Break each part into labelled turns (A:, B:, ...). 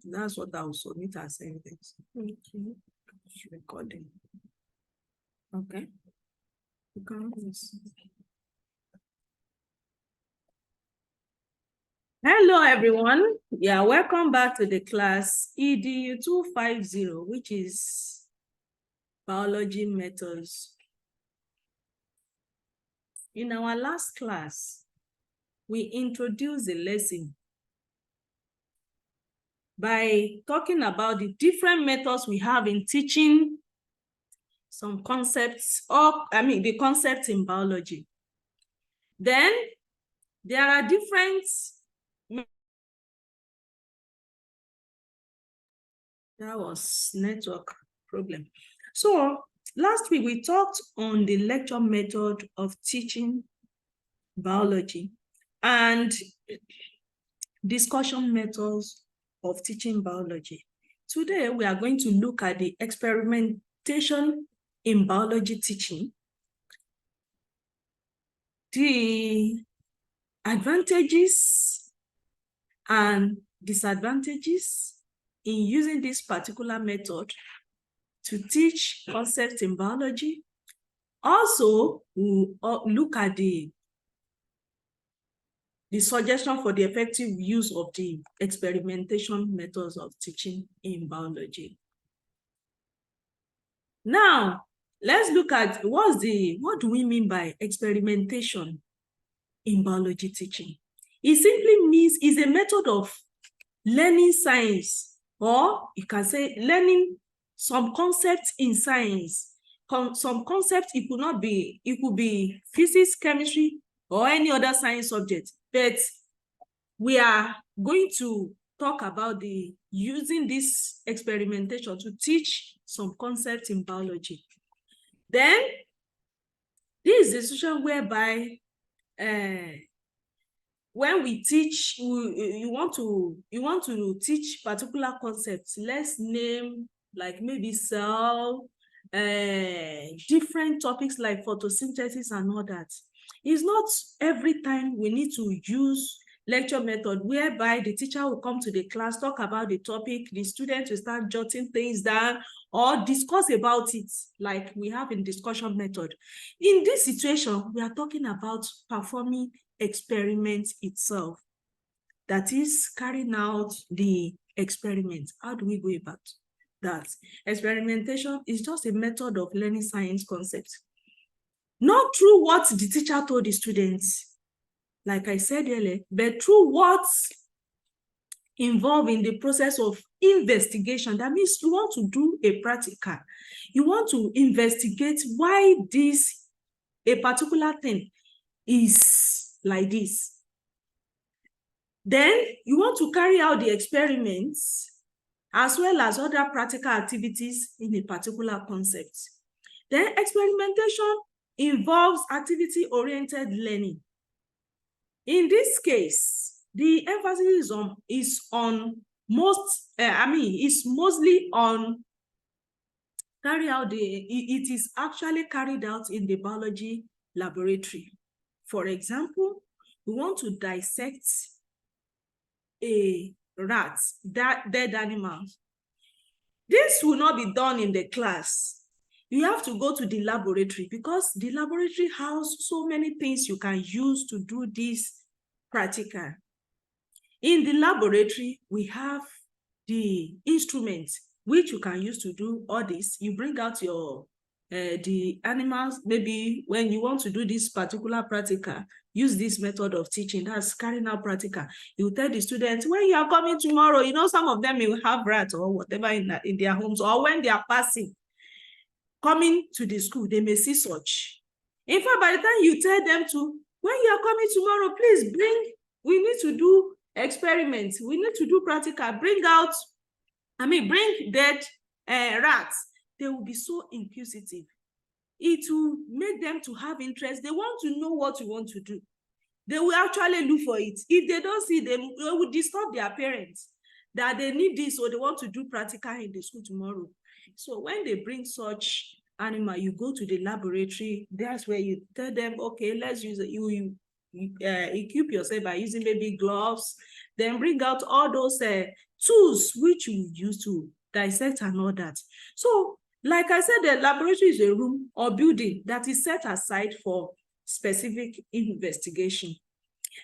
A: That's what I will submit as evidence. Okay. Recording. Okay. You can Hello, everyone. Yeah, welcome back to the class EDU250, which is biology methods. In our last class, we introduced the lesson by talking about the different methods we have in teaching some concepts, the concepts in biology. Then there are different that was network problem. So last week we talked on the lecture method of teaching biology and discussion methods of teaching biology. Today we are going to look at the experimentation in biology teaching, the advantages and disadvantages in using this particular method to teach concepts in biology. Also, we'll look at the suggestion for the effective use of the experimentation methods of teaching in biology. Now, let's look at what do we mean by experimentation in biology teaching? It simply means it's a method of learning science, or you can say learning some concepts in science. Some concepts, it could be physics, chemistry, or any other science subject. But we are going to talk about using this experimentation to teach some concepts in biology. Then, this is a situation whereby when we teach, you want to teach particular concepts. Let's name like maybe cell, different topics like photosynthesis and all that. It's not every time we need to use lecture method whereby the teacher will come to the class, talk about the topic, the students will start jotting things down or discuss about it like we have in discussion method. In this situation, we are talking about performing experiment itself. That is carrying out the experiment. How do we go about that? Experimentation is just a method of learning science concepts. Not through what the teacher told the students, like I said earlier, but through what's involved in the process of investigation. That means you want to do a practical. You want to investigate why a particular thing is like this. Then you want to carry out the experiments as well as other practical activities in a particular concept. Then experimentation involves activity-oriented learning. In this case, the emphasis is mostly on it is actually carried out in the biology laboratory. For example, we want to dissect a rat, dead animal. This will not be done in the class. You have to go to the laboratory because the laboratory has so many things you can use to do this practical. In the laboratory, we have the instruments which you can use to do all this. You bring out the animals. Maybe when you want to do this particular practical, use this method of teaching, that's carrying out practical. You tell the students, when you are coming tomorrow, some of them will have rats or whatever in their homes, or when they are coming to the school, they may see such. In fact, by the time you tell them when you are coming tomorrow, please we need to do experiments, we need to do practical, bring dead rats. They will be so inquisitive. It will make them to have interest. They want to know what you want to do. They will actually look for it. If they don't see them, they will disturb their parents that they need this or they want to do practical in the school tomorrow. So when they bring such animal, you go to the laboratory. That's where you tell them, okay, let's use it. You equip yourself by using maybe gloves. Then bring out all those tools which you use to dissect and all that. So, like I said, the laboratory is a room or building that is set aside for specific investigation.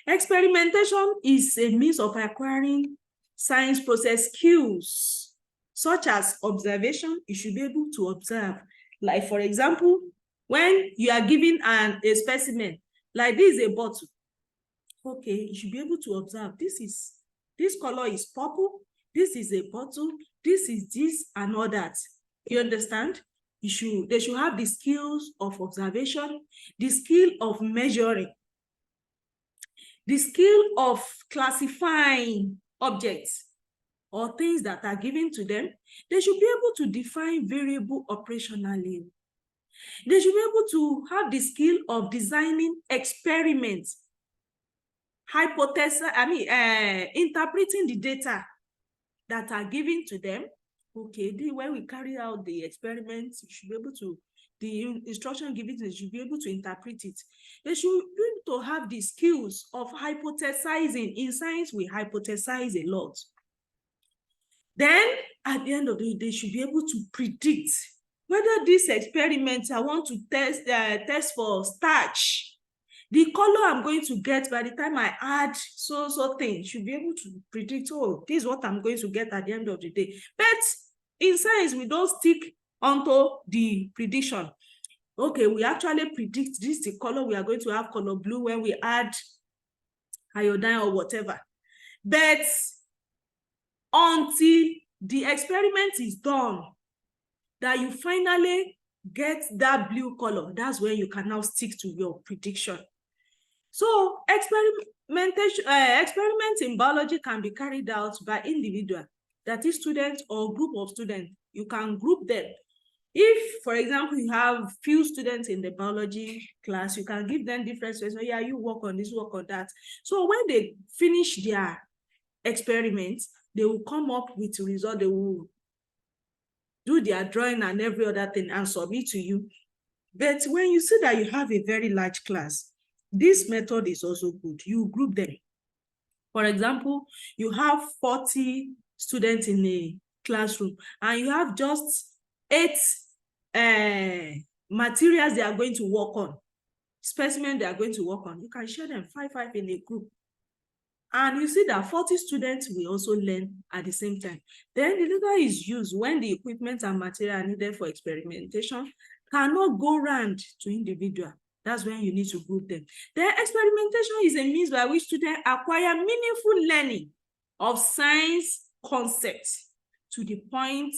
A: Experimentation is a means of acquiring science process skills, such as observation. You should be able to observe. Like, for example, when you are given a specimen, like this is a bottle. Okay, you should be able to observe. This color is purple. This is a bottle. This is this and all that. You understand? They should have the skills of observation, the skill of measuring, the skill of classifying objects or things that are given to them. They should be able to define variable operationally. They should be able to have the skill of designing experiments, interpreting the data that are given to them. Okay, when we carry out the experiments, you should be able to, the instruction given to them, you should be able to interpret it. They should be able to have the skills of hypothesizing. In science, we hypothesize a lot. Then, at the end of the day, they should be able to predict whether this experiment I want to test for starch, the color I'm going to get by the time I add so thing, should be able to predict, oh, this is what I'm going to get at the end of the day. But in science, we don't stick onto the prediction. Okay, we actually predict this the color we are going to have, color blue, when we add iodine or whatever. But until the experiment is done, that you finally get that blue color, that's when you can now stick to your prediction. So experiments in biology can be carried out by individual, that is students or group of students. You can group them. If, for example, you have few students in the biology class, you can give them different space. Yeah, you work on this, work on that. So when they finish their experiments, they will come up with results. They will do their drawing and every other thing and submit to you. But when you see that you have a very large class, this method is also good. You group them. For example, you have 40 students in a classroom and you have just 8 materials they are going to work on, specimens they are going to work on. You can share them 5 in a group. And you see that 40 students will also learn at the same time. Then the leader is used when the equipment and material needed for experimentation cannot go round to individual. That's when you need to group them. Then experimentation is a means by which students acquire meaningful learning of science concepts to the point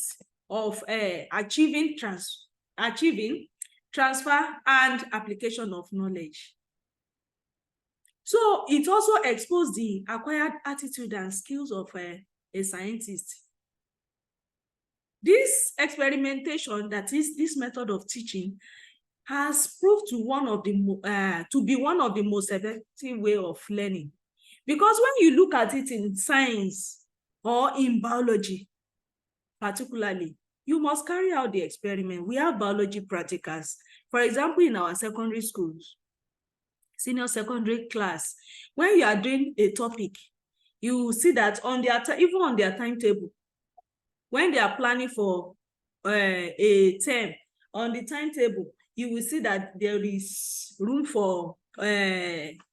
A: of achieving transfer and application of knowledge. So it also exposes the acquired attitude and skills of a scientist. This experimentation, that is this method of teaching, has proved to be one of the most effective way of learning. Because when you look at it in science or in biology, particularly, you must carry out the experiment. We have biology practicals. For example, in our secondary schools, senior secondary class, when you are doing a topic, you see that on their even on their timetable, when they are planning for a term, on the timetable, you will see that there is room for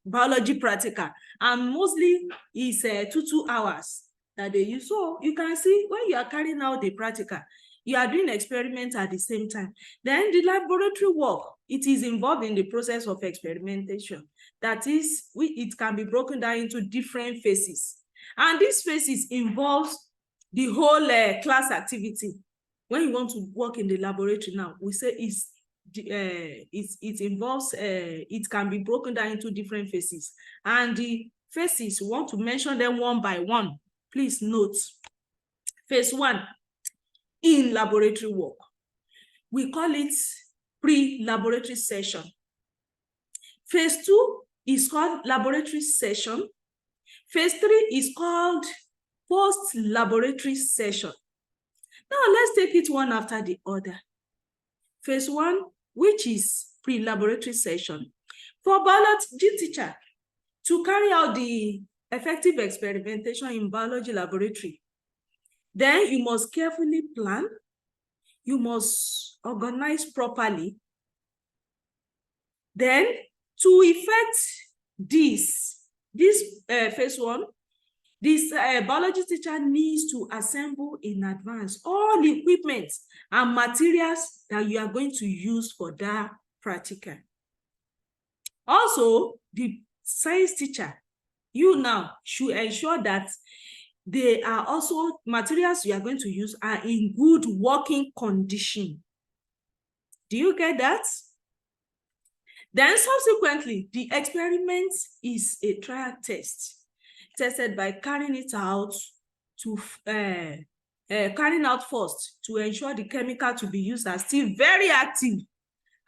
A: biology practical, and mostly is 2 hours that they use. So you can see when you are carrying out the practical, you are doing experiments at the same time. Then the laboratory work, it is involved in the process of experimentation. That is, it can be broken down into different phases. And these phases involves the whole class activity. When you want to work in the laboratory now, we say it involves, it can be broken down into different phases. And the phases, we want to mention them one by one. Please note, phase 1, in laboratory work. We call it pre-laboratory session. Phase 2 is called laboratory session. Phase 3 is called post-laboratory session. Now let's take it one after the other. Phase 1, which is pre-laboratory session. For biology teacher to carry out the effective experimentation in biology laboratory, Then you must carefully plan. You must organize properly. Then to effect this phase one, this biology teacher needs to assemble in advance all the equipment and materials that you are going to use for that practical. Also, the science teacher, you now should ensure that they are also materials you are going to use are in good working condition. Do you get that? Then subsequently, the experiment is a trial test, tested by carrying it out to carrying out first to ensure the chemical to be used are still very active,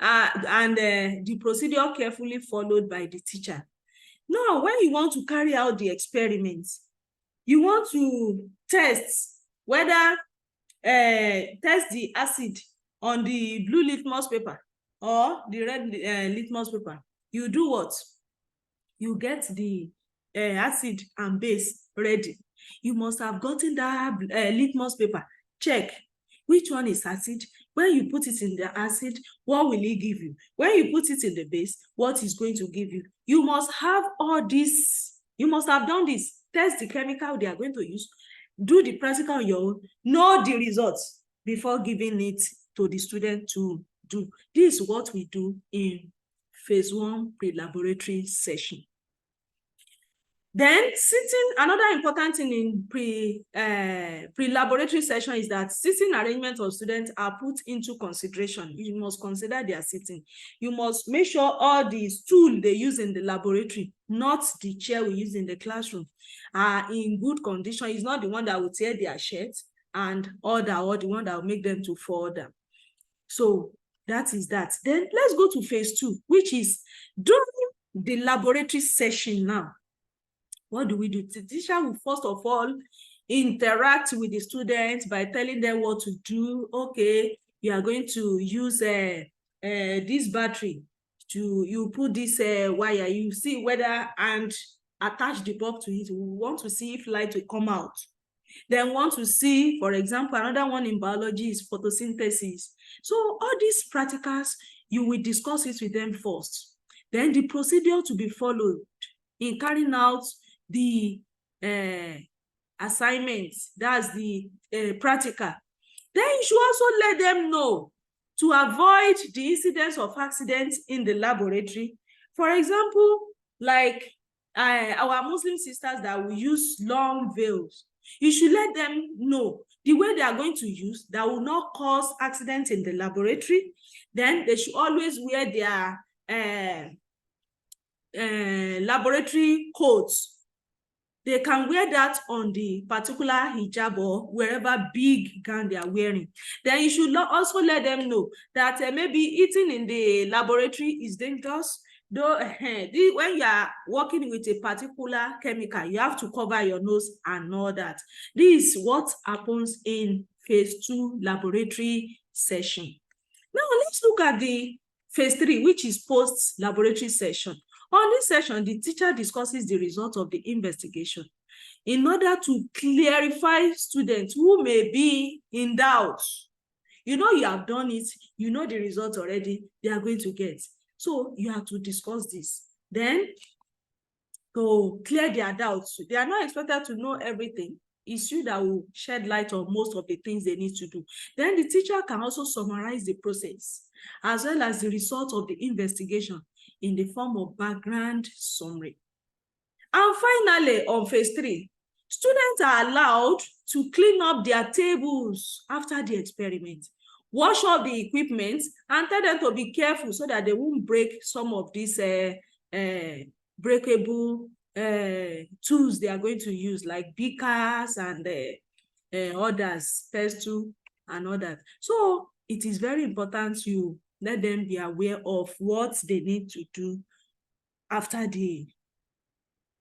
A: and the procedure carefully followed by the teacher. Now, when you want to carry out the experiment, you want to test whether test the acid on the blue litmus paper or the red litmus paper. You do what? You get the acid and base ready. You must have gotten that litmus paper. Check which one is acid. When you put it in the acid, what will it give you? When you put it in the base, what is going to give you? You must have all this. You must have done this. Test the chemical they are going to use. Do the practical on your own. Know the results before giving it to the student to do. This is what we do in phase one pre-laboratory session. Then another important thing in pre-laboratory session is that sitting arrangement of students are put into consideration. You must consider their sitting. You must make sure all the stool they use in the laboratory, not the chair we use in the classroom, are in good condition. It's not the one that will tear their shirt and or the one that will make them to fall down. So that is that. Then let's go to phase two, which is during the laboratory session now. What do we do? The teacher will first of all interact with the students by telling them what to do. Okay, you are going to use this battery. You put this wire, you see whether, and attach the bulb to it. We want to see if light will come out. Then want to see, for example, another one in biology is photosynthesis. So all these practicals, you will discuss it with them first. Then the procedure to be followed in carrying out the assignments, that's the practical. Then you should also let them know to avoid the incidence of accidents in the laboratory. For example, like our Muslim sisters that will use long veils, you should let them know the way they are going to use that will not cause accidents in the laboratory. Then they should always wear their laboratory coats. They can wear that on the particular hijab or wherever big gown they are wearing. Then you should also let them know that maybe eating in the laboratory is dangerous. Though when you are working with a particular chemical, you have to cover your nose and all that. This is what happens in phase two laboratory session. Now let's look at the phase three, which is post-laboratory session. On this session, the teacher discusses the result of the investigation in order to clarify students who may be in doubt. You know you have done it, you know the result already, they are going to get. So you have to discuss this. Then, to clear their doubts, they are not expected to know everything. It's you that will shed light on most of the things they need to do. Then the teacher can also summarize the process as well as the result of the investigation in the form of background summary. And finally, on phase three, students are allowed to clean up their tables after the experiment, wash up the equipment, and tell them to be careful so that they won't break some of these breakable tools they are going to use, like beakers and others, pestle and others. So it is very important you let them be aware of what they need to do after the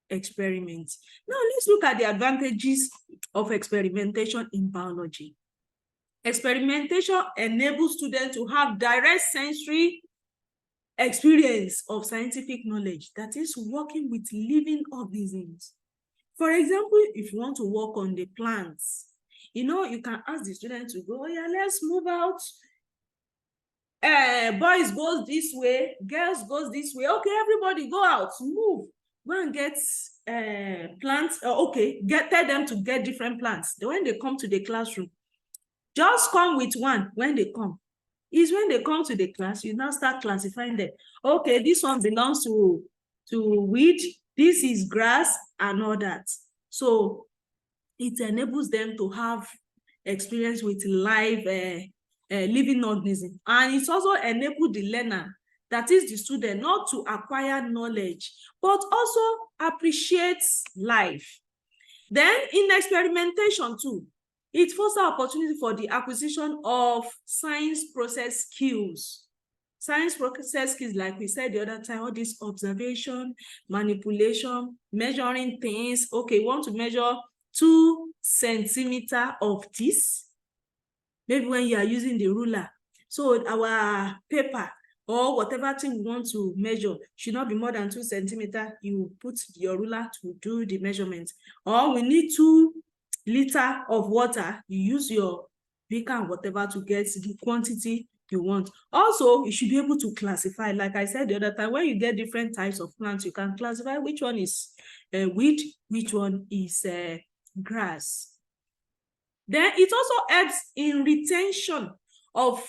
A: experiment. Now let's look at the advantages of experimentation in biology. Experimentation enables students to have direct sensory experience of scientific knowledge, that is working with living organisms. For example, if you want to work on the plants, You know, you can ask the student to go, oh yeah, let's move out. Boys goes this way, girls goes this way. Okay, everybody go out, move. Go and get plants. Okay, tell them to get different plants. When they come to the classroom, just come with one when they come. Is when they come to the class, you now start classifying them. Okay, this one belongs to weed, this is grass, and all that. So it enables them to have experience with live living organism. And it also enables the learner, that is the student, not to acquire knowledge, but also appreciates life. Then in experimentation too, it fosters opportunity for the acquisition of science process skills. Science process skills, like we said the other time, all this observation, manipulation, measuring things. Okay, we want to measure 2 centimeters of this. Maybe when you are using the ruler. So our paper or whatever thing we want to measure should not be more than 2 centimeters. You put your ruler to do the measurement. Or we need 2 liters of water. You use your beaker and whatever to get the quantity you want. Also, you should be able to classify. Like I said the other time, when you get different types of plants, you can classify which one is weed, which one is grass. Then it also helps in retention of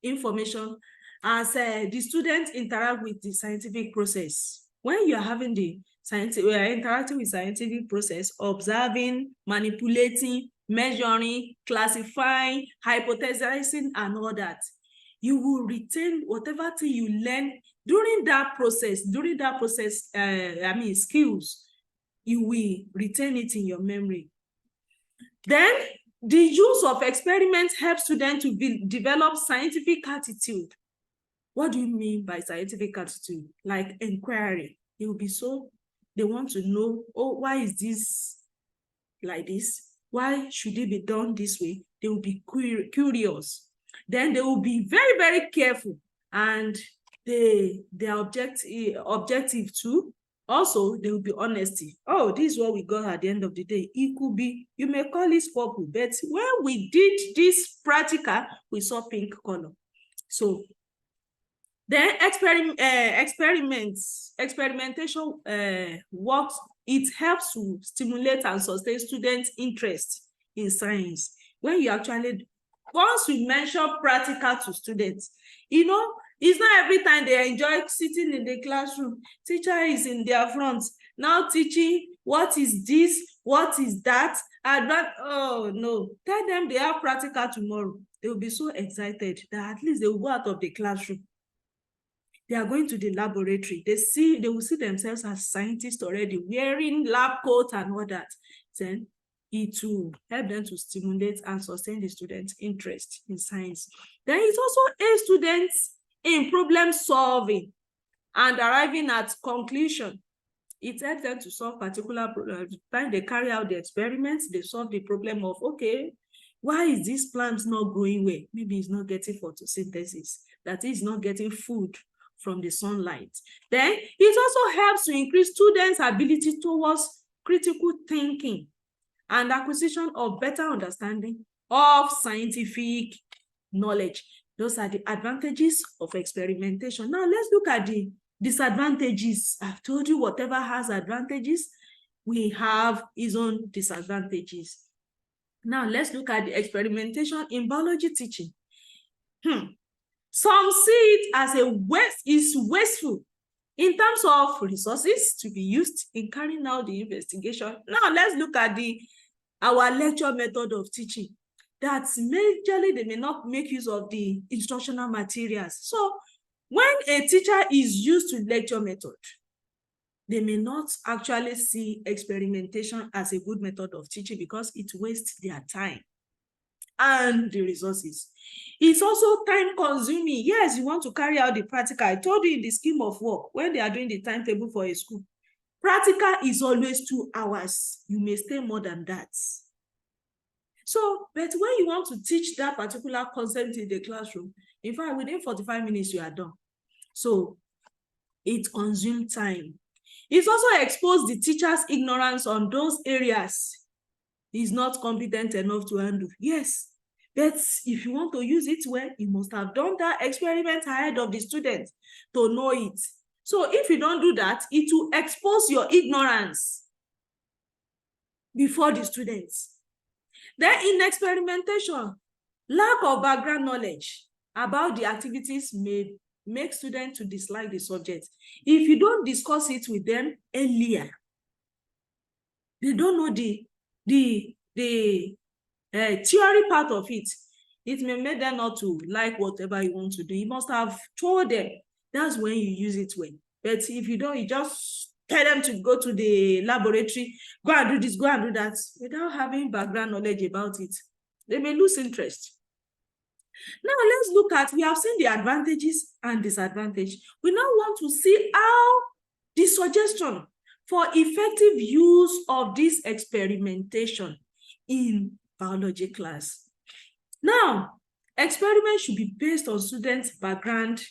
A: information as the students interact with the scientific process. When you are having the scientific, we are interacting with scientific process, observing, manipulating, measuring, classifying, hypothesizing, and all that, you will retain whatever thing you learn during that process. Skills, you will retain it in your memory. Then the use of experiments helps students to develop scientific attitude. What do you mean by scientific attitude? Like inquiry. They will be they want to know, oh, why is this like this? Why should it be done this way? They will be curious. Then they will be very, very careful, and their objective too. Also, there will be honesty. Oh, this is what we got at the end of the day. It could be, you may call it purple, but when we did this practical, we saw pink color. So then experimentation works. It helps to stimulate and sustain students' interest in science. When you actually, once we mention practical to students, you know, it's not every time they enjoy sitting in the classroom. Teacher is in their front, now teaching what is this, what is that, and that. Oh no, tell them they have practical tomorrow. They will be so excited that at least they will go out of the classroom. They are going to the laboratory. They will see themselves as scientists already, wearing lab coats and all that. Then it will help them to stimulate and sustain the students' interest in science. Then it also aids students in problem solving and arriving at conclusion. It helps them to solve particular problems. When they carry out the experiments, they solve the problem of, okay, why is this plant not growing well? Maybe it's not getting photosynthesis. That is not getting food from the sunlight. Then it also helps to increase students' ability towards critical thinking and acquisition of better understanding of scientific knowledge. Those are the advantages of experimentation. Now let's look at the disadvantages. I've told you whatever has advantages, we have its own disadvantages. Now let's look at the experimentation in biology teaching. Some see it as wasteful in terms of resources to be used in carrying out the investigation. Now let's look at our lecture method of teaching. That's majorly they may not make use of the instructional materials. So when a teacher is used to lecture method, they may not actually see experimentation as a good method of teaching because it wastes their time and the resources. It's also time consuming. Yes, you want to carry out the practical. I told you in the scheme of work, when they are doing the timetable for a school, practical is always 2 hours. You may stay more than that. So, but when you want to teach that particular concept in the classroom, in fact, within 45 minutes, you are done. So it consumes time. It also exposes the teacher's ignorance on those areas is not competent enough to handle. Yes, but if you want to use it well, you must have done that experiment ahead of the student to know it. So if you don't do that, it will expose your ignorance before the students. Then in experimentation, lack of background knowledge about the activities may make students to dislike the subject. If you don't discuss it with them earlier, they don't know the theory part of it. It may make them not to like whatever you want to do. You must have told them. That's when you use it well. But if you don't, you just tell them to go to the laboratory, go and do this, go and do that, without having background knowledge about it. They may lose interest. Now let's look at, we have seen the advantages and disadvantages. We now want to see how the suggestion for effective use of this experimentation in biology class. Now, experiments should be based on students' background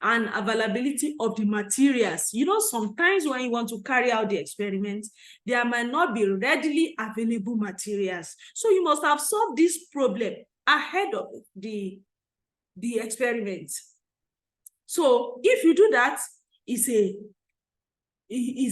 A: and availability of the materials. You know, sometimes when you want to carry out the experiments, there might not be readily available materials. So you must have solved this problem ahead of the experiment. So if you do that, it's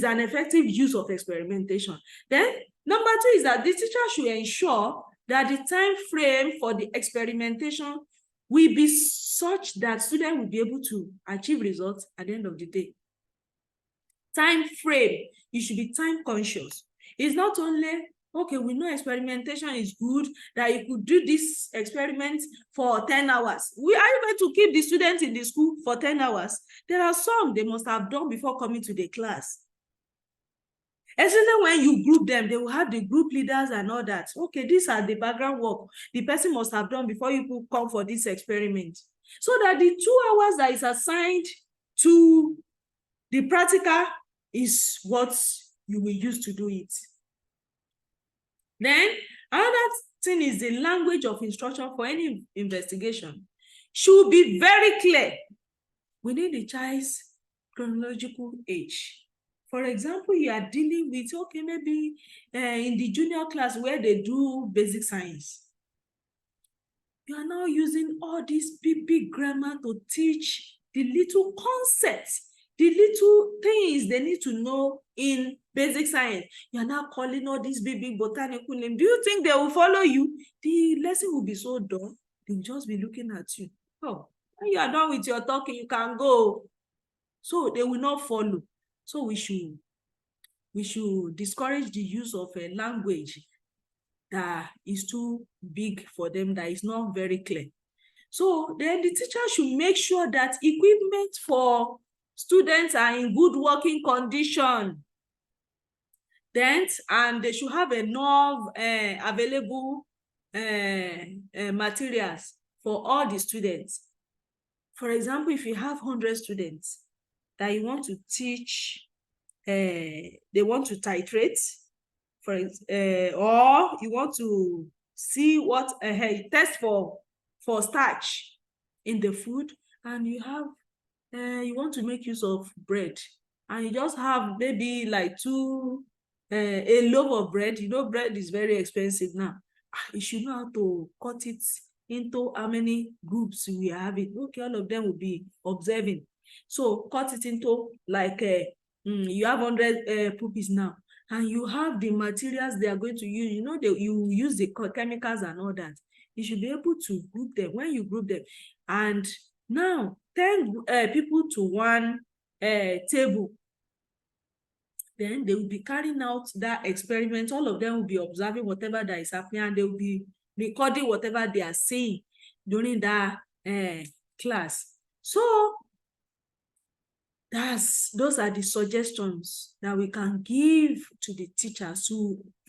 A: an effective use of experimentation. Then number two is that the teacher should ensure that the time frame for the experimentation will be such that students will be able to achieve results at the end of the day. Time frame, you should be time conscious. It's not only, okay, we know experimentation is good, that you could do this experiment for 10 hours. Are you going to keep the students in the school for 10 hours? There are some they must have done before coming to the class. Especially when you group them, they will have the group leaders and all that. Okay, these are the background work the person must have done before you come for this experiment. So that the 2 hours that is assigned to the practical is what you will use to do it. Then another thing is the language of instruction for any investigation should be very clear within the child's chronological age. For example, you are dealing with, okay, maybe in the junior class where they do basic science. You are now using all these big grammar to teach the little concepts, the little things they need to know in basic science. You are now calling all these big botanical names. Do you think they will follow you? The lesson will be so dull. They will just be looking at you. Oh, when you are done with your talking, you can go. So they will not follow. So we should discourage the use of a language that is too big for them, that is not very clear. So then the teacher should make sure that equipment for students are in good working condition. Then, and they should have enough available materials for all the students. For example, if you have 100 students that you want to teach, they want to titrate, or you want to see what test for starch in the food, and you have you want to make use of bread, and you just have maybe like a loaf of bread. You know, bread is very expensive now. You should know how to cut it into how many groups we are having. Okay, all of them will be observing. So cut it into like you have 100 pupils now, and you have the materials they are going to use. You know, you use the chemicals and all that. You should be able to group them. When you group them, and now 10 people to one table, then they will be carrying out that experiment. All of them will be observing whatever that is happening, and they will be recording whatever they are saying during that class. So those are the suggestions that we can give to the teachers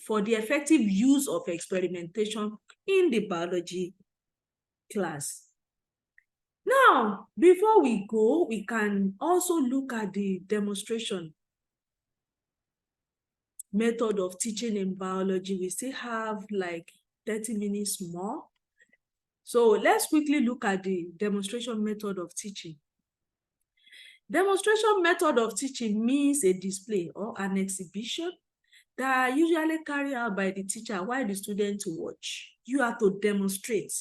A: for the effective use of experimentation in the biology class. Now, before we go, we can also look at the demonstration method of teaching in biology. We still have like 30 minutes more. So let's quickly look at the demonstration method of teaching. Demonstration method of teaching means a display or an exhibition that are usually carried out by the teacher while the students watch. You have to demonstrate.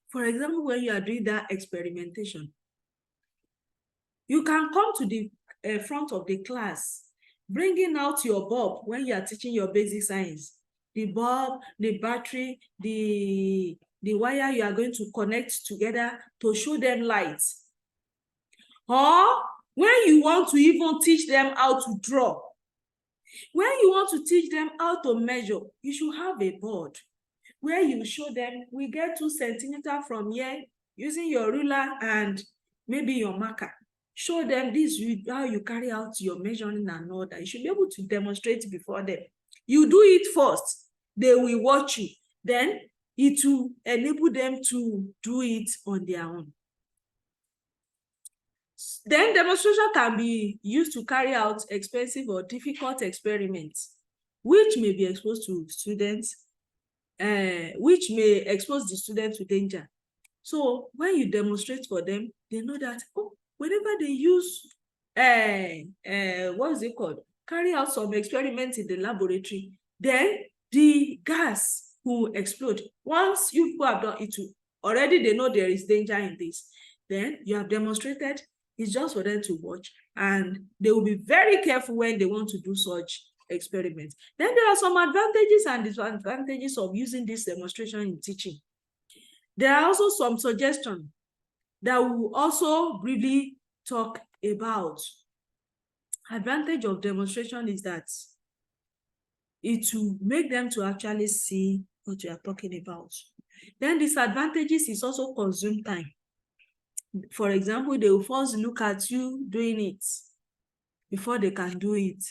A: For example, when you are doing that experimentation, you can come to the front of the class, bringing out your bulb when you are teaching your basic science. The bulb, the battery, the wire you are going to connect together to show them light. Or when you want to even teach them how to draw, when you want to teach them how to measure, you should have a board where you show them, we get 2 centimeters from here, using your ruler and maybe your marker. Show them this how you carry out your measuring and all that. You should be able to demonstrate before them. You do it first, they will watch you. Then it will enable them to do it on their own. Then demonstration can be used to carry out expensive or difficult experiments, which may be exposed to students, which may expose the student to danger. So when you demonstrate for them, they know that, oh, whenever they use, what is it called? Carry out some experiments in the laboratory, then the gas will explode. Once you people have done it, already they know there is danger in this. Then you have demonstrated, it's just for them to watch, and they will be very careful when they want to do such experiments. Then there are some advantages and disadvantages of using this demonstration in teaching. There are also some suggestions that we will also briefly talk about. Advantage of demonstration is that it will make them to actually see what we are talking about. Then disadvantages is also consume time. For example, they will first look at you doing it before they can do it,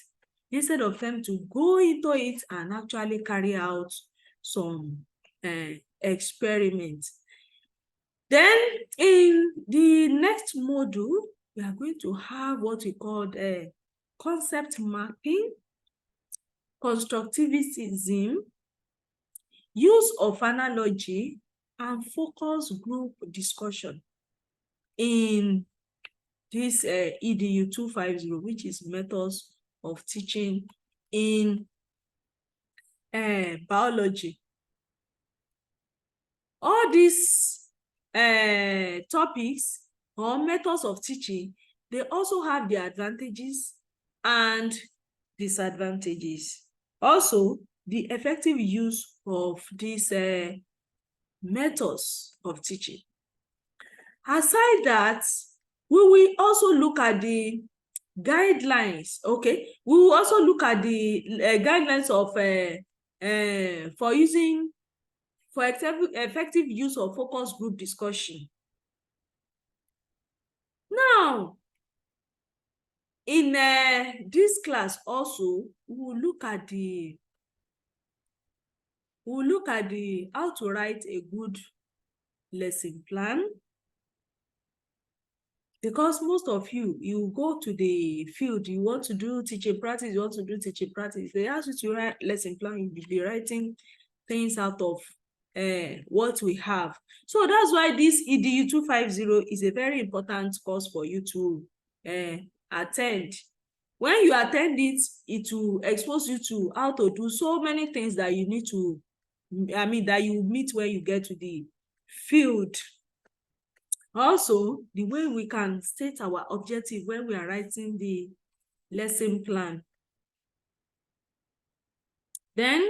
A: instead of them to go into it and actually carry out some experiments. Then in the next module, we are going to have what we call concept mapping, constructivism, use of analogy, and focus group discussion in this EDU250, which is methods of teaching in biology. All these topics or methods of teaching, they also have their advantages and disadvantages. Also, the effective use of these methods of teaching. Aside that, we will also look at the guidelines. Okay, we will also look at the guidelines of for effective use of focus group discussion. Now, in this class also, we will look at the how to write a good lesson plan. Because most of you go to the field, you want to do teaching practice, they ask you to write lesson plan, you'll be writing things out of what we have. So that's why this EDU250 is a very important course for you to attend. When you attend it, it will expose you to how to do so many things that you need to, that you meet when you get to the field. Also, the way we can state our objective when we are writing the lesson plan. Then,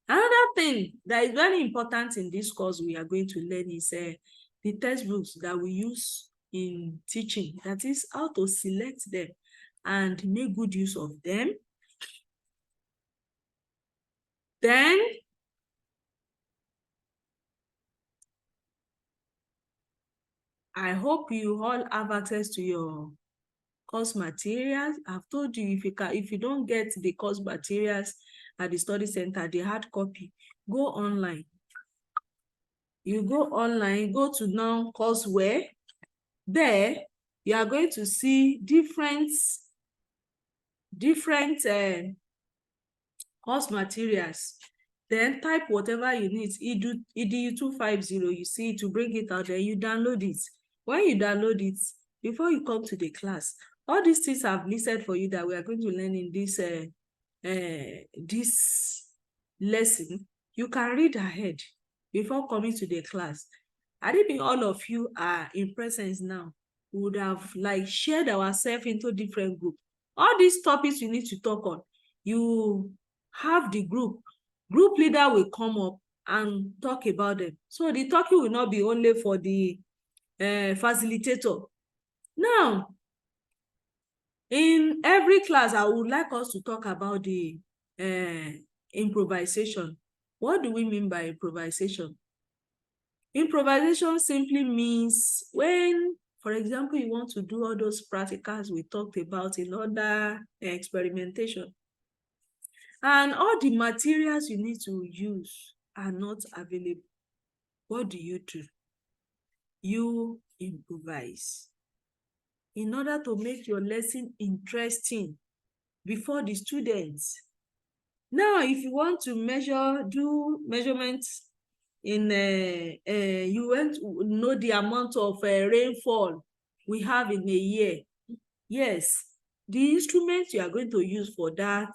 A: another thing that is very important in this course we are going to learn is the textbooks that we use in teaching. That is how to select them and make good use of them. Then, I hope you all have access to your course materials. I've told you, if you don't get the course materials at the study center, the hard copy, go online. You go online, go to now courseware. There, you are going to see different course materials. Then type whatever you need. EDU250, you see it, to bring it out there, you download it. When you download it, before you come to the class, all these things I've listed for you that we are going to learn in this this lesson, you can read ahead before coming to the class. I think all of you are in presence now, would have like shared ourselves into different groups. All these topics we need to talk on, you have the group leader will come up and talk about them. So the talking will not be only for the facilitator. Now, in every class, I would like us to talk about the improvisation. What do we mean by improvisation? Improvisation simply means when, for example, you want to do all those practicals we talked about in other experimentation, and all the materials you need to use are not available. What do? You improvise in order to make your lesson interesting before the students. Now, if you want to do measurements in you want to know the amount of rainfall we have in a year. Yes, the instruments you are going to use for that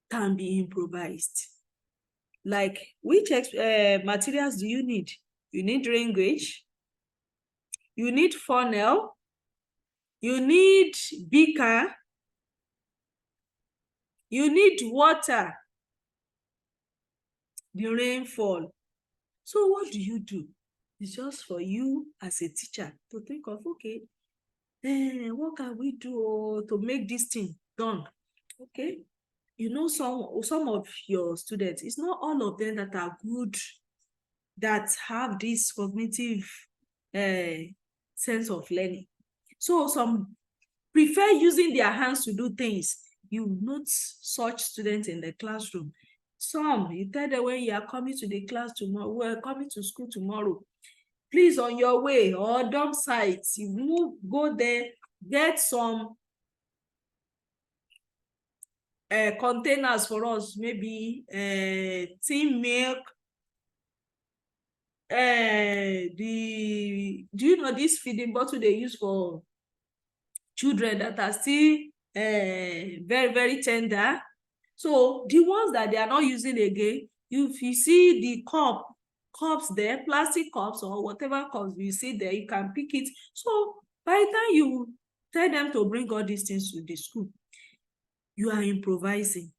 A: can be improvised. Like, which materials do you need? You need rain gauge, you need funnel, you need beaker, you need water, the rainfall. So what do you do? It's just for you as a teacher to think of, okay, what can we do to make this thing done? Okay, you know, some of your students, it's not all of them that are good, that have this cognitive sense of learning. So some prefer using their hands to do things. You note such students in the classroom. Some, you tell them when you are coming to the class tomorrow, we're coming to school tomorrow, please, on your way or dump sites, you go there, get some containers for us, maybe tin milk, do you know this feeding bottle they use for children that are still very, very tender? So the ones that they are not using again, if you see the cups there, plastic cups or whatever cups you see there, you can pick it. So by the time you tell them to bring all these things to the school, you are improvising.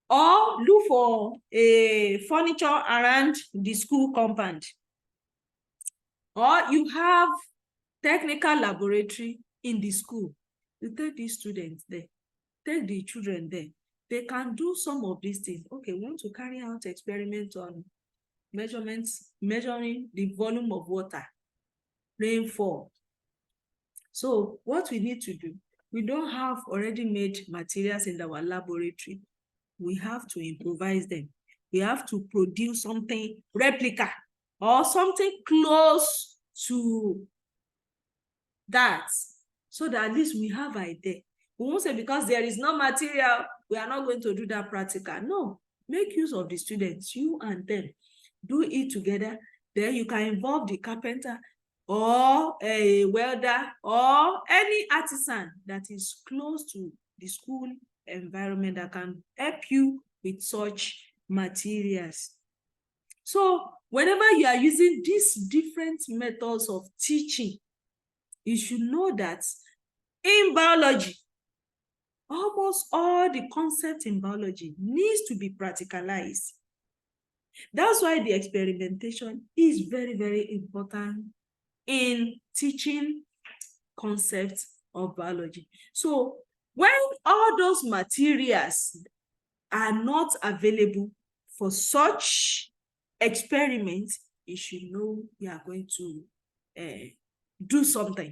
A: Or look for a furniture around the school compound. Or you have technical laboratory in the school. You take these students there, take the children there. They can do some of these things. Okay, we want to carry out experiment on measuring the volume of water, rainfall. So what we need to do, we don't have already made materials in our laboratory. We have to improvise them. We have to produce something replica or something close to that, so that at least we have an idea. We won't say because there is no material, we are not going to do that practical. No, make use of the students, you and them. Do it together. Then you can involve the carpenter or a welder or any artisan that is close to the school environment that can help you with such materials. So whenever you are using these different methods of teaching, you should know that in biology, almost all the concepts in biology needs to be practicalized. That's why the experimentation is very, very important in teaching concepts of biology. So when all those materials are not available for such experiments, you should know you are going to do something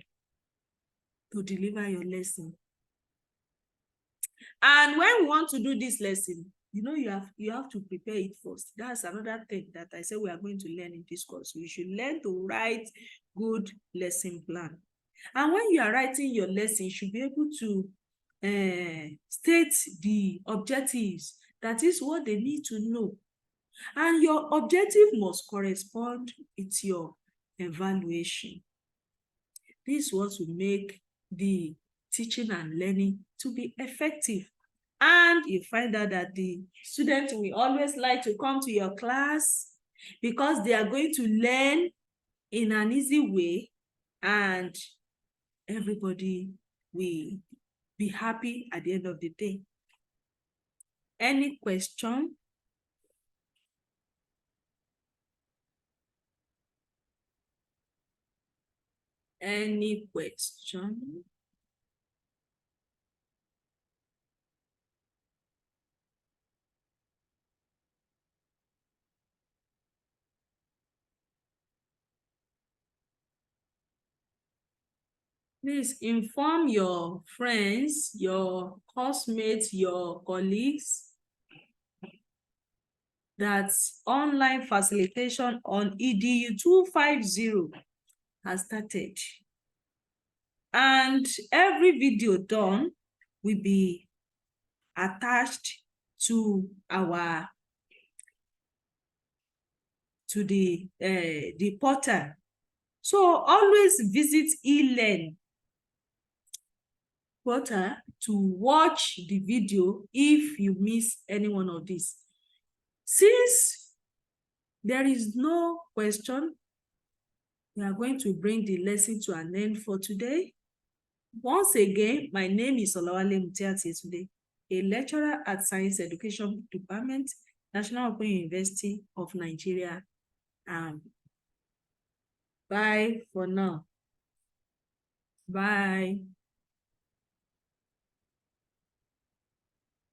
A: to deliver your lesson. And when we want to do this lesson, you know, you have to prepare it first. That's another thing that I said we are going to learn in this course. We should learn to write good lesson plan. And when you are writing your lesson, you should be able to state the objectives. That is what they need to know. And your objective must correspond with your evaluation. This is what will make the teaching and learning to be effective. And you find out that the students will always like to come to your class because they are going to learn in an easy way, and everybody will be happy at the end of the day. Any question? Any question? Please inform your friends, your classmates, your colleagues that online facilitation on EDU250 has started. And every video done will be attached to our the portal. So always visit eLearn portal to watch the video if you miss any one of these. Since there is no question, we are going to bring the lesson to an end for today. Once again, my name is Olawale Mutiati, a lecturer at Science Education Department, National Open University of Nigeria. Bye for now. Bye.